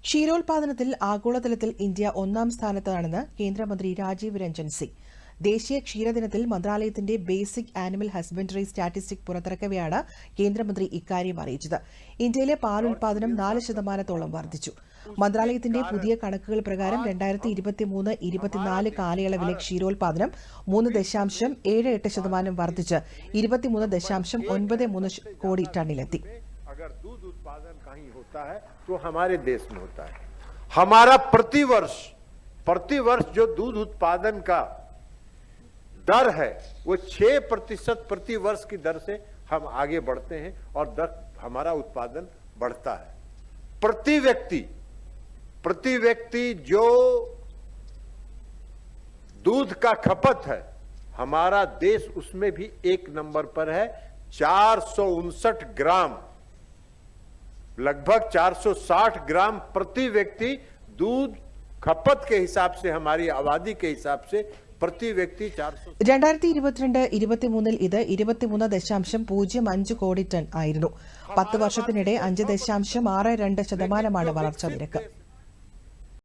ക്ഷീരോത്പാദനത്തിൽ ആഗോളതലത്തിൽ ഇന്ത്യ ഒന്നാം സ്ഥാനത്താണെന്ന് കേന്ദ്രമന്ത്രി രാജീവ് രഞ്ജൻ സിംഗ്. ദേശീയ ക്ഷീരദിനത്തിൽ മന്ത്രാലയത്തിന്റെ ബേസിക് ആനിമൽ ഹസ്ബൻഡറി സ്റ്റാറ്റിസ്റ്റിക് പുറത്തിറക്കവെയാണ് കേന്ദ്രമന്ത്രി ഇക്കാര്യം അറിയിച്ചത്. ഇന്ത്യയിലെ പാൽ ഉൽപാദനം 4% വർദ്ധിച്ചു. മന്ത്രാലയത്തിന്റെ പുതിയ കണക്കുകൾ പ്രകാരം 2023-24 കാലയളവിലെ ക്ഷീരോത്പാദനം 3.78% വർദ്ധിച്ച് 23.93 കോടി ടണ്ണിലെത്തി. अगर दूध उत्पादन कहीं होता है तो हमारे देश में होता है. हमारा प्रतिवर्ष जो दूध उत्पादन का दर है वो 6% प्रति वर्ष की दर से हम आगे बढ़ते हैं और हमारा उत्पादन बढ़ता है. प्रति व्यक्ति जो दूध का खपत है हमारा देश उसमें भी 1 नंबर पर है. 459 ग्राम, लगभग 460 ग्राम प्रति व्यक्ति दूध खपत के हिसाब से, हमारी आबादी के हिसाब से प्रति व्यक्ति 2022-23 ഇത് 23.05 കോടി ടൺ ആയിരുന്നു. 10 വർഷത്തിനിടെ 5.62% വളർച്ചാ നിരക്ക്.